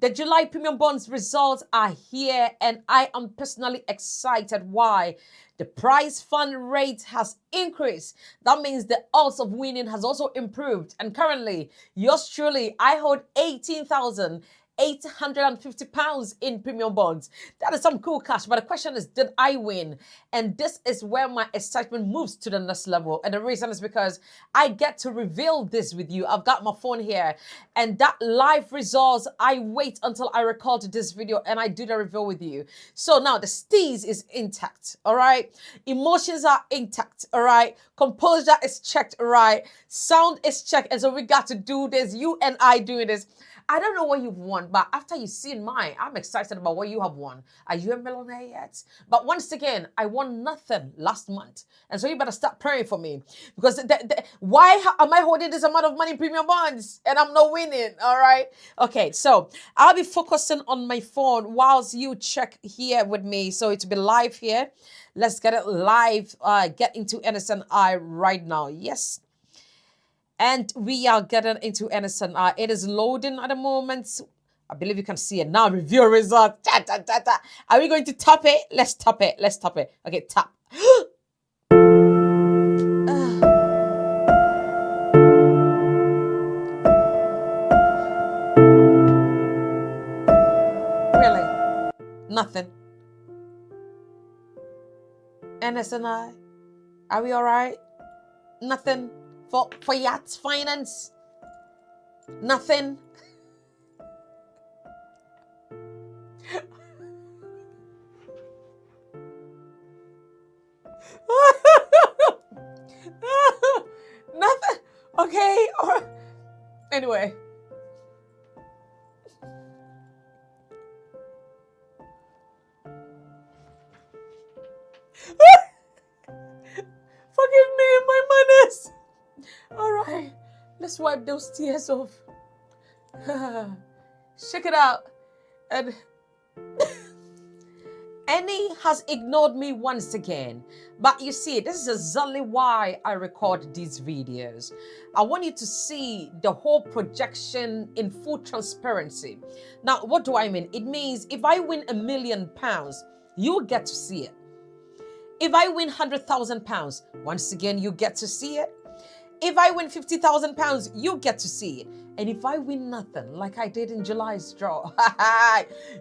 The July premium bonds results are here, and I am personally excited. Why? The prize fund rate has increased. That means the odds of winning has also improved. And currently, yours truly, I hold 18,850 pounds in premium bonds. That is some cool cash. But the question is, did I win? And this is where my excitement moves to the next level. And the reason is because I get to reveal this with you. I've got my phone here, and that live results, I wait until I record this video and I do the reveal with you. So now the steez is intact, all right? Emotions are intact, all right? Composure is checked, all right? Sound is checked. And so we got to do this, you and I doing this. I don't know what you've won, but after you've seen mine, I'm excited about what you have won. Are you a millionaire yet? But once again, I won nothing last month. And so you better start praying for me. Because why am I holding this amount of money in premium bonds and I'm not winning? All right. Okay, so I'll be focusing on my phone whilst you check here with me. So it's be live here. Let's get it live. Get into NSNI right now. Yes. And we are getting into NSNI. It is loading at the moment. I believe you can see it now. Review result. Are we going to tap it? Let's tap it. Let's tap it. Okay, tap. Really? Nothing. NSNI. Are we all right? Nothing. For YATFINANCE, nothing. Nothing. Okay. Anyway. Forgive me my manners. All right, let's wipe those tears off. Check it out. And Annie has ignored me once again. But you see, this is exactly why I record these videos. I want you to see the whole projection in full transparency. Now, what do I mean? It means if I win £1 million, you will get to see it. If I win £100,000, once again, you get to see it. If I win £50,000, you get to see it. And if I win nothing, like I did in July's draw,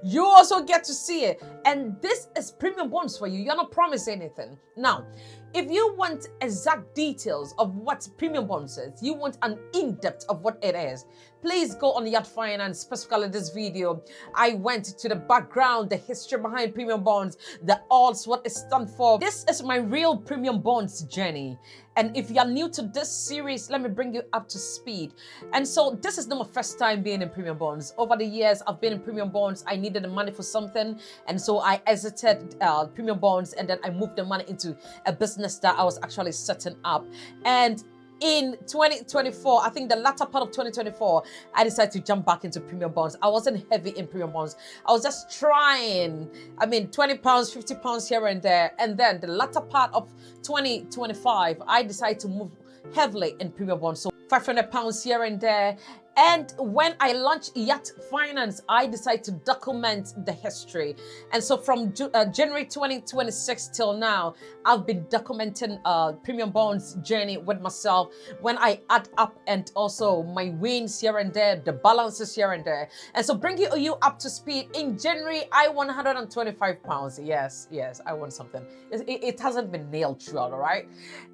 you also get to see it. And this is premium bonds for you. You're not promised anything. Now, if you want exact details of what premium bonds is, you want an in-depth of what it is, please go on YATFINANCE, specifically this video. I went to the background, the history behind premium bonds, the odds, what it stands for. This is my real premium bonds journey. And if you're new to this series, let me bring you up to speed. And so this is not my first time being in premium bonds. Over the years, I've been in premium bonds. I needed the money for something. And so I exited premium bonds, and then I moved the money into a business that I was actually setting up. And in 2024, I think the latter part of 2024, I decided to jump back into premium bonds. I wasn't heavy in premium bonds. I was just trying. I mean, £20, £50 here and there. And then the latter part of 2025, I decided to move heavily in premium bonds. So £500 here and there. And when I launched YATFINANCE, I decided to document the history. And so from January 2026 till now, I've been documenting premium bonds journey with myself when I add up, and also my wins here and there, the balances here and there. And so bringing you up to speed, in January, I won £125. Yes, I won something. It hasn't been nailed throughout, all right?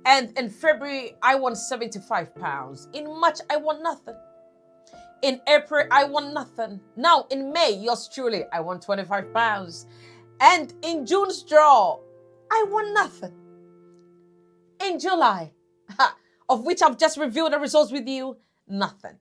And in February, I won £75. In March, I won nothing. In April, I won nothing. Now, in May, yours truly, I won £25. And in June's draw, I won nothing. In July, of which I've just revealed the results with you, nothing.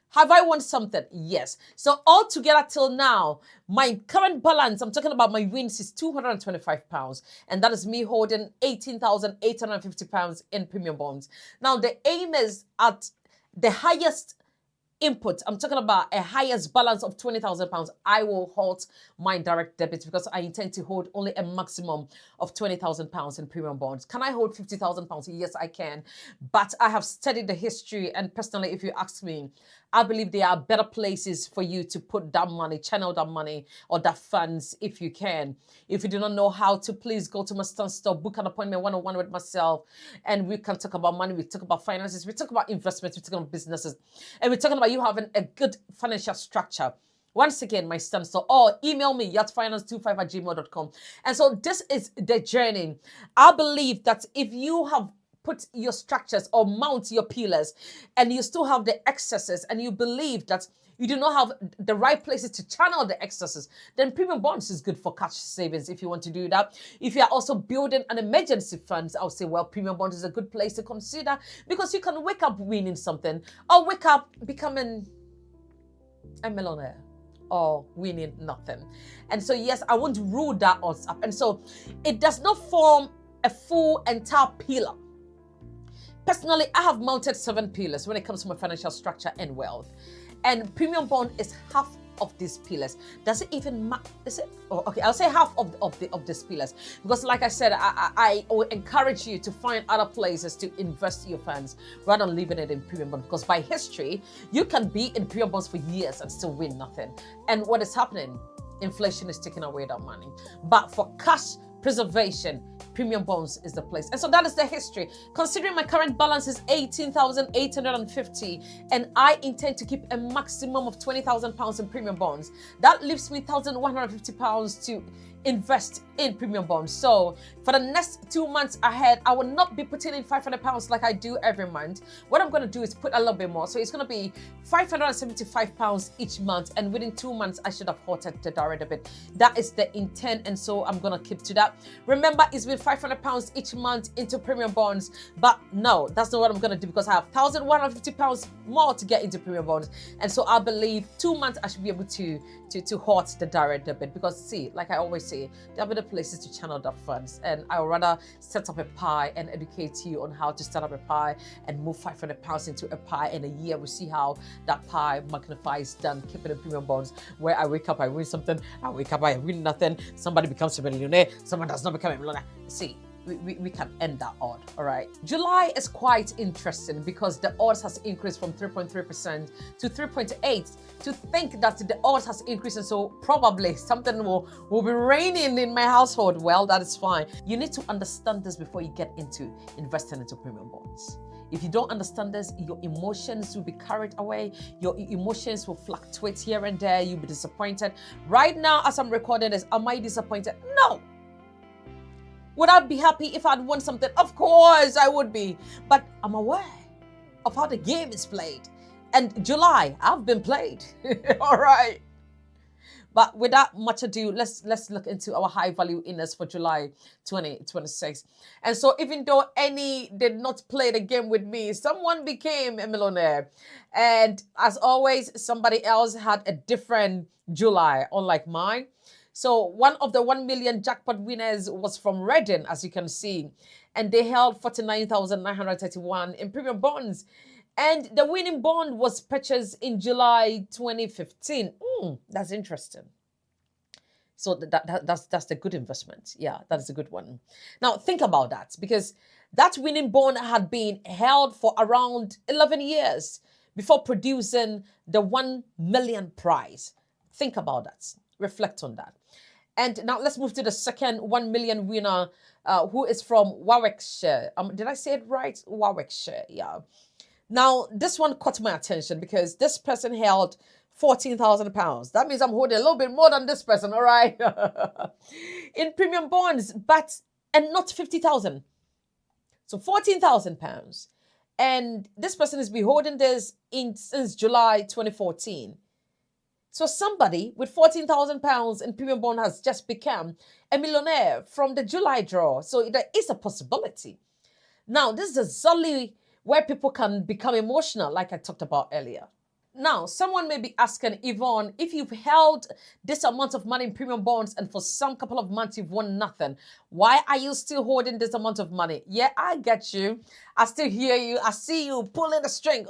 Have I won something? Yes. So altogether till now, my current balance, I'm talking about my wins, is £225. And that is me holding £18,850 in premium bonds. Now, the aim is at the highest input. I'm talking about a highest balance of £20,000. I will halt my direct debits because I intend to hold only a maximum of £20,000 in premium bonds. Can I hold £50,000? Yes, I can. But I have studied the history, and personally, if you ask me, I believe there are better places for you to put that money, channel that money or that funds if you can. If you do not know how to, please go to my stan.store, book an appointment one-on-one with myself, and we can talk about money, we talk about finances, we talk about investments, we talk about businesses, and we're talking about you having a good financial structure. Once again, my stan.store, or email me, yatfinance25@gmail.com. And so this is the journey. I believe that if you have put your structures or mount your pillars and you still have the excesses and you believe that you do not have the right places to channel the excesses, then premium bonds is good for cash savings if you want to do that. If you are also building an emergency fund, I would say, well, premium bonds is a good place to consider because you can wake up winning something or wake up becoming a millionaire or winning nothing. And so, yes, I won't rule that odds up. And so it does not form a full entire pillar. Personally, I have mounted 7 pillars when it comes to my financial structure and wealth. And premium bond is half of these pillars. Does it even matter? Is it? Oh, okay, I'll say half of these pillars. Because like I said, I will encourage you to find other places to invest your funds rather than leaving it in premium bond. Because by history, you can be in premium bonds for years and still win nothing. And what is happening? Inflation is taking away that money. But for cash preservation, premium bonds is the place. And so that is the history. Considering my current balance is 18,850 and I intend to keep a maximum of 20,000 pounds in premium bonds, that leaves me 1,150 pounds to invest in premium bonds. So for the next 2 months ahead, I will not be putting in 500 pounds like I do every month. What I'm going to do is put a little bit more. So it's going to be 575 pounds each month. And within 2 months, I should have halted the direct debit. That is the intent. And so I'm going to keep to that. Remember, it's been 500 pounds each month into premium bonds. But no, that's not what I'm going to do because I have 1,150 pounds more to get into premium bonds. And so I believe 2 months I should be able to halt the direct debit because see, like I always say, there are better places to channel the funds, and I would rather set up a pie and educate you on how to start up a pie and move 500 pounds into a pie in a year. We see how that pie magnifies done. Keep it in premium bonds where I wake up, I win something, I wake up, I win nothing, somebody becomes a millionaire, someone does not become a millionaire. See, we can end that odd, all right? July is quite interesting because the odds has increased from 3.3% to 3.8%. To think that the odds has increased and so probably something will be raining in my household, well, that is fine. You need to understand this before you get into investing into premium bonds. If you don't understand this, your emotions will be carried away. Your emotions will fluctuate here and there. You'll be disappointed. Right now, as I'm recording this, am I disappointed? No. Would I be happy if I'd won something? Of course I would be. But I'm aware of how the game is played. And July, I've been played. All right. But without much ado, let's look into our high value inners for July 2026. And so even though any did not play the game with me, someone became a millionaire. And as always, somebody else had a different July, unlike mine. So one of the 1 million jackpot winners was from Reading, as you can see, and they held 49,931 in premium bonds. And the winning bond was purchased in July 2015. That's interesting. So that's the good investment. Yeah, that is a good one. Now think about that, because that winning bond had been held for around 11 years before producing the 1 million prize. Think about that. Reflect on that. And now let's move to the second 1 million winner, who is from Warwickshire. Did I say it right? Warwickshire, yeah. Now, this one caught my attention because this person held 14,000 pounds. That means I'm holding a little bit more than this person, all right? In premium bonds, and not 50,000. So 14,000 pounds. And this person has been holding this since July 2014. So somebody with 14,000 pounds in premium bond has just become a millionaire from the July draw. So there is a possibility. Now, this is exactly where people can become emotional, like I talked about earlier. Now, someone may be asking, Yvonne, if you've held this amount of money in premium bonds and for some couple of months you've won nothing, why are you still holding this amount of money? Yeah, I get you. I still hear you. I see you pulling the string.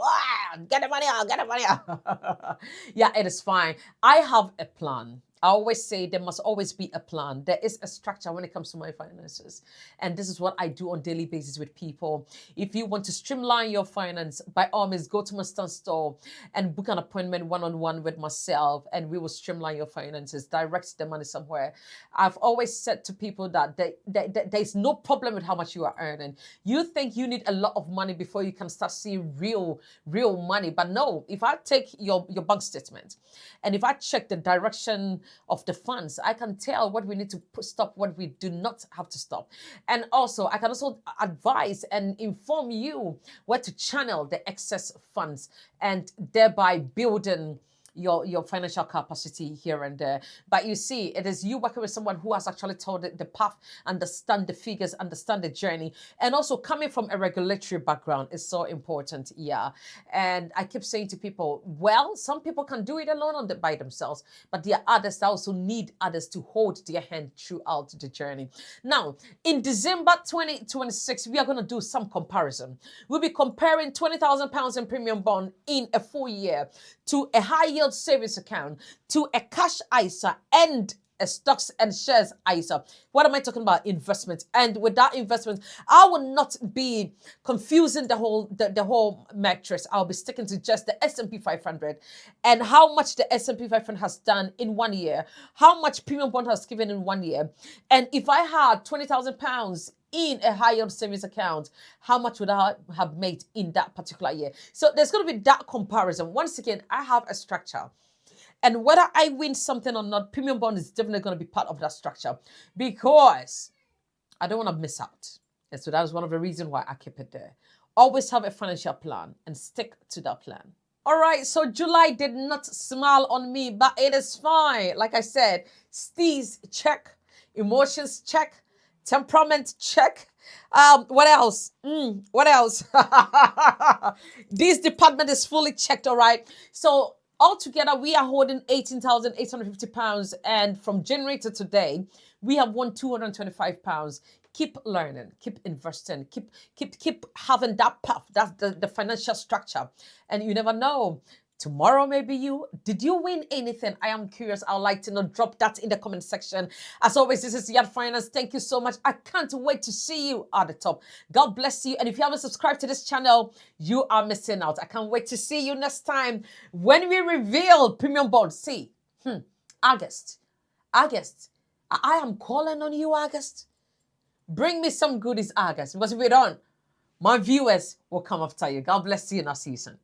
Get the money out, get the money out. Yeah, it is fine. I have a plan. I always say there must always be a plan. There is a structure when it comes to my finances. And this is what I do on a daily basis with people. If you want to streamline your finance, by all means, go to my stan.store and book an appointment one-on-one with myself, and we will streamline your finances, direct the money somewhere. I've always said to people that there's no problem with how much you are earning. You think you need a lot of money before you can start seeing real money. But no, if I take your bank statement and if I check the direction of the funds, I can tell what we need to stop, what we do not have to stop. And also, I can also advise and inform you where to channel the excess funds and thereby building your financial capacity here and there. But you see, it is you working with someone who has actually told the path, understand the figures, understand the journey, and also coming from a regulatory background is so important. Yeah. And I keep saying to people, well, some people can do it alone by themselves, but there are others that also need others to hold their hand throughout the journey. Now, in December 2026, we are going to do some comparison. We'll be comparing £20,000 in premium bond in a full year to a high yield savings account, to a cash ISA, and a stocks and shares ISA. What am I talking about? Investment. And with that investment, I will not be confusing the whole matrix. I'll be sticking to just the S&P 500 and how much the S&P 500 has done in 1 year, how much premium bond has given in 1 year. And if I had £20,000 in a high yield savings account, how much would I have made in that particular year? So there's going to be that comparison. Once again, I have a structure. And whether I win something or not, premium bond is definitely going to be part of that structure because I don't want to miss out. And so that is one of the reasons why I keep it there. Always have a financial plan and stick to that plan. All right, so July did not smile on me, but it is fine. Like I said, steez, check. Emotions, check. Temperament, check. What else? What else? This department is fully checked, all right? So altogether, we are holding £18,850. And from January to today, we have won £225. Keep learning, keep investing, keep having that path. That's the financial structure. And you never know. Tomorrow, maybe you. Did you win anything? I am curious. I'd like to know. Drop that in the comment section. As always, this is Yat Finance. Thank you so much. I can't wait to see you at the top. God bless you. And if you haven't subscribed to this channel, you are missing out. I can't wait to see you next time when we reveal premium bond. See, August. I am calling on you, August. Bring me some goodies, August. Because if we don't, my viewers will come after you. God bless you and I'll see you soon.